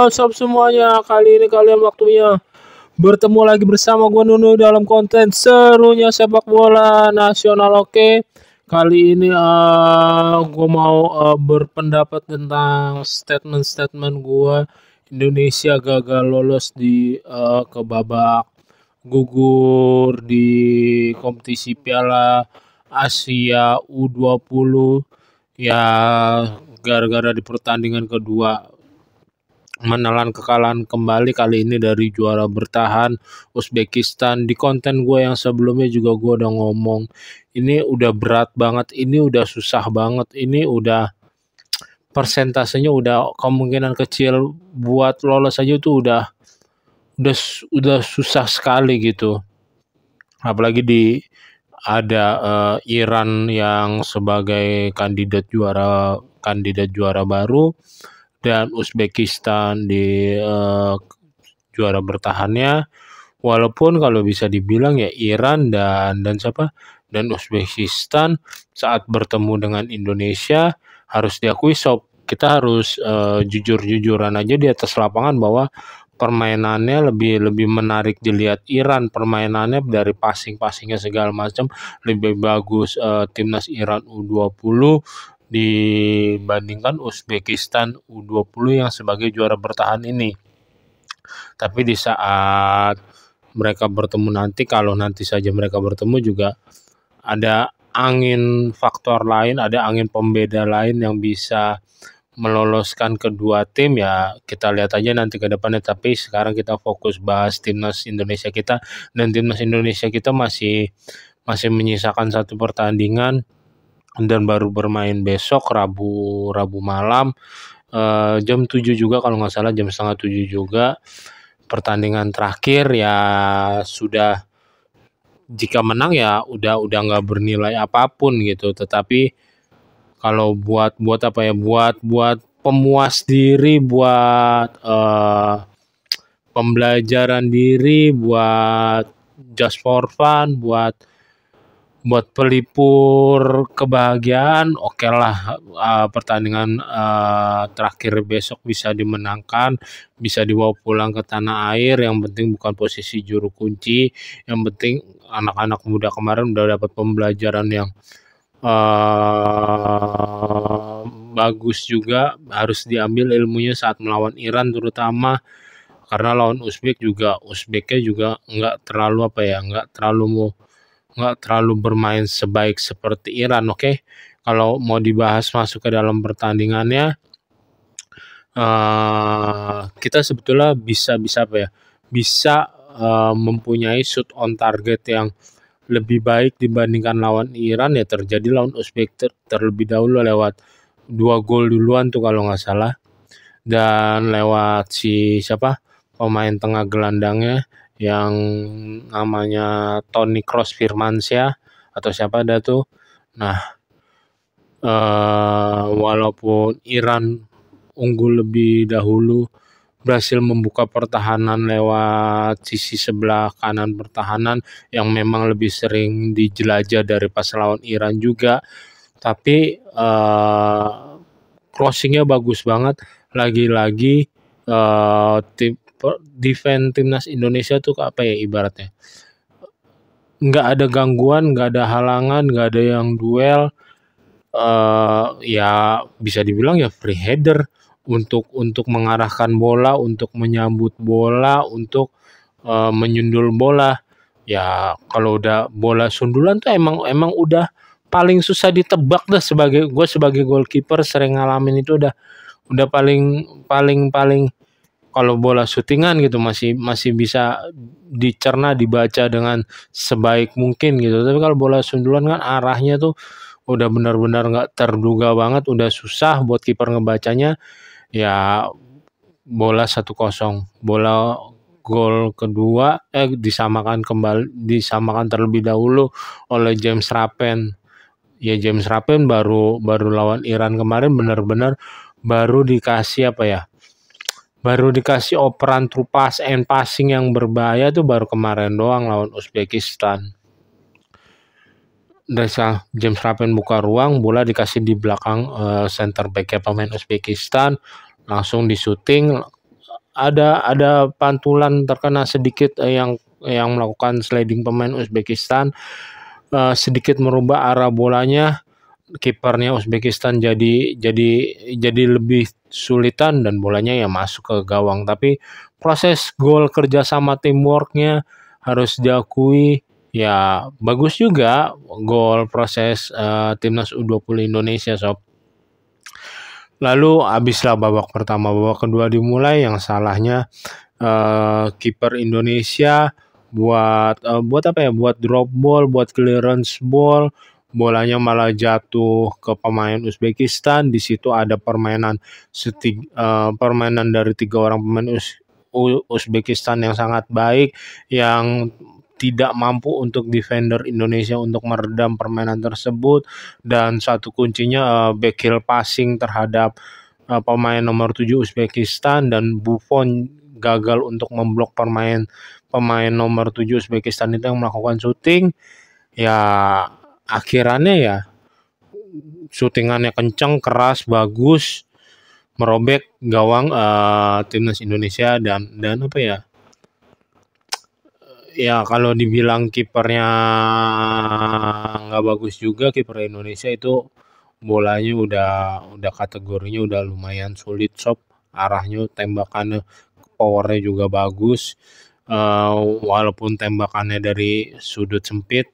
Halo sob semuanya, kali ini kalian waktunya bertemu lagi bersama gue Nunu dalam konten serunya sepak bola nasional. Oke, kali ini gue mau berpendapat tentang statement-statement gue. Indonesia gagal lolos di ke babak gugur di kompetisi Piala Asia U20 ya, gara-gara di pertandingan kedua menelan kekalahan kembali, kali ini dari juara bertahan Uzbekistan. Di konten gue yang sebelumnya juga gue udah ngomong, ini udah berat banget, ini udah susah banget, ini udah persentasenya udah kemungkinan kecil buat lolos aja tuh udah susah sekali gitu. Apalagi ada Iran yang sebagai kandidat juara baru, dan Uzbekistan di juara bertahannya. Walaupun kalau bisa dibilang ya Iran dan Uzbekistan saat bertemu dengan Indonesia, harus diakui sob, kita harus jujur-jujuran aja di atas lapangan bahwa permainannya lebih menarik dilihat Iran. Permainannya dari passingnya segala macam lebih bagus timnas Iran U20 dibandingkan Uzbekistan U20 yang sebagai juara bertahan ini. Tapi di saat mereka bertemu nanti, kalau nanti saja mereka bertemu, juga ada faktor lain, ada angin pembeda lain yang bisa meloloskan kedua tim. Ya kita lihat aja nanti ke depannya, tapi sekarang kita fokus bahas timnas Indonesia kita, dan timnas Indonesia kita masih menyisakan satu pertandingan dan baru bermain besok Rabu malam jam 7 juga kalau nggak salah, jam setengah 7 juga pertandingan terakhir. Ya sudah, jika menang ya udah nggak bernilai apapun gitu, tetapi kalau buat apa ya, buat pemuas diri, buat pembelajaran diri, buat just for fun, buat pelipur kebahagiaan, oke lah, pertandingan terakhir besok bisa dimenangkan, bisa dibawa pulang ke tanah air. Yang penting bukan posisi juru kunci, yang penting anak-anak muda kemarin udah dapat pembelajaran yang bagus juga, harus diambil ilmunya saat melawan Iran terutama, karena lawan Uzbeknya juga nggak terlalu bermain sebaik seperti Iran. Oke, kalau mau dibahas masuk ke dalam pertandingannya, kita sebetulnya bisa mempunyai shoot on target yang lebih baik dibandingkan lawan Iran. Ya terjadi lawan Uzbek terlebih dahulu lewat 2 gol duluan tuh kalau nggak salah, dan lewat pemain tengah gelandangnya yang namanya Toni Kroos Firmansyah atau siapa ada tuh. Nah, walaupun Iran unggul lebih dahulu, berhasil membuka pertahanan lewat sisi sebelah kanan pertahanan yang memang lebih sering dijelajah dari pas lawan Iran juga. Tapi crossingnya bagus banget. Lagi-lagi defense timnas Indonesia tuh apa ya, ibaratnya nggak ada gangguan, nggak ada halangan, nggak ada yang duel. Ya bisa dibilang ya free header untuk mengarahkan bola, untuk menyambut bola, untuk menyundul bola. Ya kalau udah bola sundulan tuh emang udah paling susah ditebak dah. Sebagai goalkeeper sering ngalamin itu, udah paling kalau bola syutingan gitu masih bisa dicerna, dibaca dengan sebaik mungkin gitu. Tapi kalau bola sundulan kan arahnya tuh udah benar-benar nggak terduga banget, udah susah buat kiper ngebacanya. Ya bola 1-0, bola gol kedua disamakan terlebih dahulu oleh James Rappan. Ya James Rappan baru lawan Iran kemarin benar-benar baru dikasih operan through pass and passing yang berbahaya tuh baru kemarin doang lawan Uzbekistan. Desa James Rappan buka ruang, bola dikasih di belakang center back pemain Uzbekistan, langsung di shooting, ada pantulan terkena sedikit yang melakukan sliding pemain Uzbekistan, sedikit merubah arah bolanya. Kipernya Uzbekistan jadi lebih sulitan dan bolanya ya masuk ke gawang. Tapi proses gol kerjasama teamworknya harus diakui ya bagus juga gol proses timnas U20 Indonesia sob. Lalu habislah babak pertama, babak kedua dimulai yang salahnya kiper Indonesia buat apa ya? Buat drop ball, buat clearance ball, bolanya malah jatuh ke pemain Uzbekistan. Di situ ada permainan dari 3 orang pemain Uzbekistan yang sangat baik, yang tidak mampu untuk defender Indonesia untuk meredam permainan tersebut. Dan satu kuncinya backheel passing terhadap pemain nomor 7 Uzbekistan, dan Buffon gagal untuk memblok pemain nomor 7 Uzbekistan itu yang melakukan syuting. Ya akhirannya ya syutingannya kencang, keras, bagus, merobek gawang timnas Indonesia. Dan apa ya? Ya kalau dibilang kipernya nggak bagus juga, kiper Indonesia itu bolanya udah kategorinya udah lumayan sulit sob. Arahnya, tembakannya, powernya juga bagus. Walaupun tembakannya dari sudut sempit,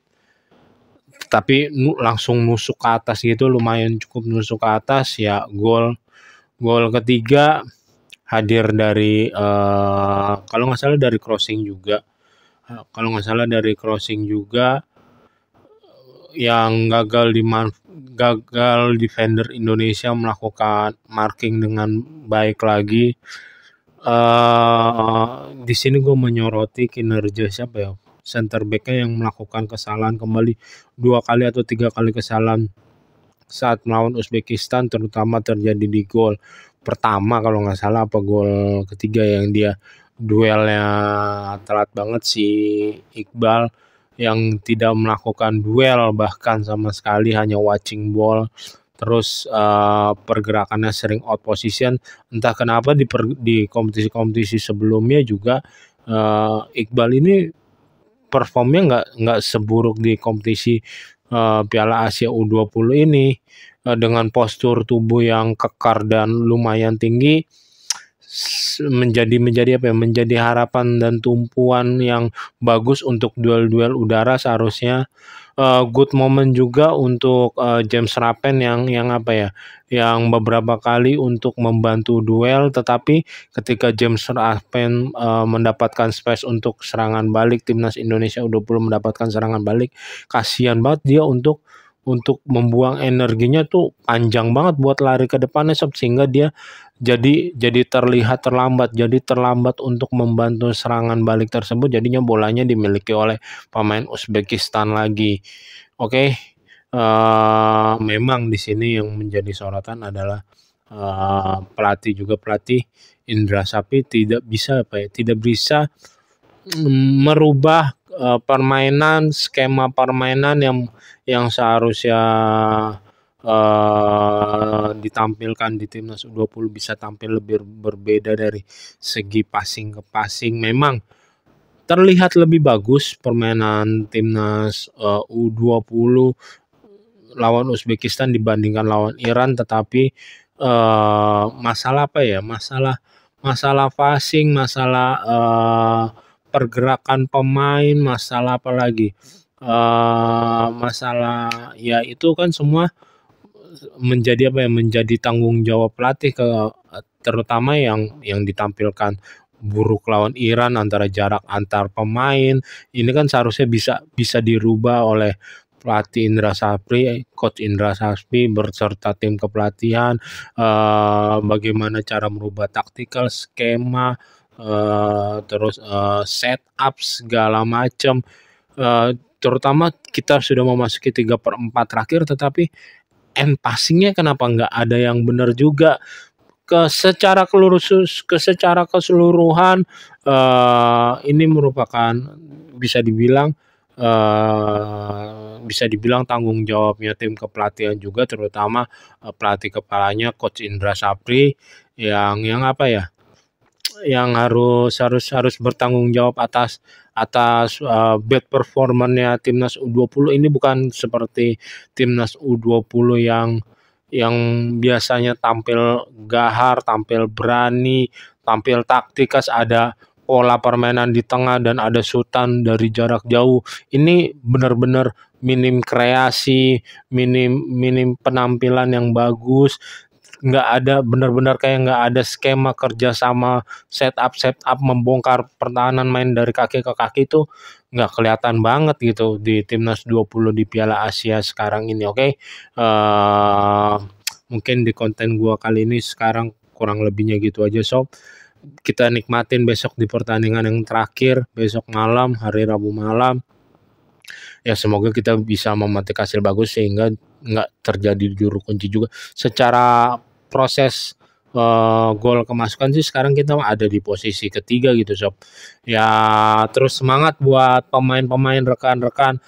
tapi langsung nusuk ke atas gitu, lumayan cukup nusuk ke atas. Ya gol ketiga hadir dari kalau nggak salah dari crossing juga. Yang gagal defender Indonesia melakukan marking dengan baik lagi. Di sini gue menyoroti kinerja siapa ya, center backnya yang melakukan kesalahan kembali 2 kali atau 3 kali kesalahan saat melawan Uzbekistan, terutama terjadi di gol pertama kalau nggak salah, apa gol ketiga, yang dia duelnya telat banget si Iqbal, yang tidak melakukan duel bahkan sama sekali, hanya watching ball. Terus pergerakannya sering out position. Entah kenapa di kompetisi-kompetisi sebelumnya juga Iqbal ini performnya nggak seburuk di kompetisi Piala Asia U20 ini. Dengan postur tubuh yang kekar dan lumayan tinggi, menjadi harapan dan tumpuan yang bagus untuk duel-duel udara seharusnya. Good moment juga untuk James Rapen yang beberapa kali untuk membantu duel, tetapi ketika James Rapen mendapatkan space untuk serangan balik, timnas Indonesia U20 mendapatkan serangan balik, kasihan banget dia untuk membuang energinya tuh panjang banget buat lari ke depannya sob, sehingga dia jadi terlihat terlambat untuk membantu serangan balik tersebut. Jadinya bolanya dimiliki oleh pemain Uzbekistan lagi. Oke. Memang di sini yang menjadi sorotan adalah pelatih Indra Sapri tidak bisa merubah skema permainan yang seharusnya ditampilkan di timnas U20, bisa tampil lebih berbeda dari segi passing ke passing. Memang terlihat lebih bagus permainan timnas U20 lawan Uzbekistan dibandingkan lawan Iran, tetapi masalah passing, masalah pergerakan pemain, masalah apa lagi, masalah ya itu kan semua menjadi tanggung jawab pelatih, terutama yang ditampilkan buruk lawan Iran, antara jarak antar pemain. Ini kan seharusnya bisa dirubah oleh pelatih coach Indra Sapri berserta tim kepelatihan. Bagaimana cara merubah taktikal, skema, terus setup segala macam. Terutama kita sudah memasuki 3/4 terakhir, tetapi end passingnya kenapa nggak ada yang benar juga. Secara keseluruhan ini merupakan bisa dibilang tanggung jawabnya tim kepelatihan juga, terutama pelatih kepalanya coach Indra Sapri yang yang harus bertanggung jawab atas atas bad performanya timnas U20 ini bukan seperti timnas U20 yang biasanya tampil gahar, tampil berani, tampil taktikas, ada pola permainan di tengah dan ada sultan dari jarak jauh. Ini benar-benar minim kreasi, minim minim penampilan yang bagus, nggak ada benar-benar kayak nggak ada skema kerja sama setup membongkar pertahanan main dari kaki ke kaki itu nggak kelihatan banget gitu di timnas 20 di Piala Asia sekarang ini. Oke. Mungkin di konten gua kali ini sekarang kurang lebihnya gitu aja sob. Kita nikmatin besok di pertandingan yang terakhir besok malam, hari Rabu malam. Ya semoga kita bisa memetik hasil bagus sehingga nggak terjadi juru kunci juga. Secara proses gol kemasukan sih sekarang kita ada di posisi ketiga gitu sob. Ya terus semangat buat pemain-pemain rekan-rekan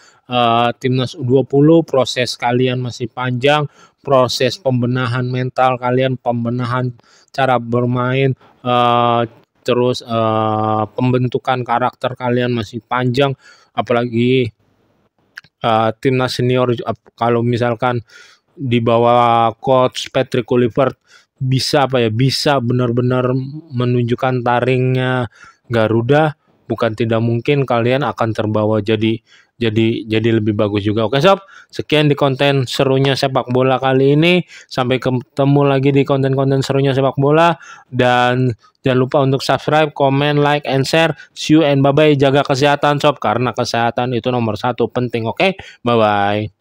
timnas U20, proses kalian masih panjang, proses pembenahan mental kalian, pembenahan cara bermain, terus pembentukan karakter kalian masih panjang, apalagi timnas senior kalau misalkan di bawah coach Patrick Kluivert bisa bisa benar-benar menunjukkan taringnya Garuda, bukan tidak mungkin kalian akan terbawa jadi lebih bagus juga. Oke sob, sekian di konten serunya sepak bola kali ini. Sampai ketemu lagi di konten-konten serunya sepak bola, dan jangan lupa untuk subscribe, comment, like, and share. See you and bye-bye. Jaga kesehatan sob, karena kesehatan itu nomor 1 penting. Oke, bye-bye.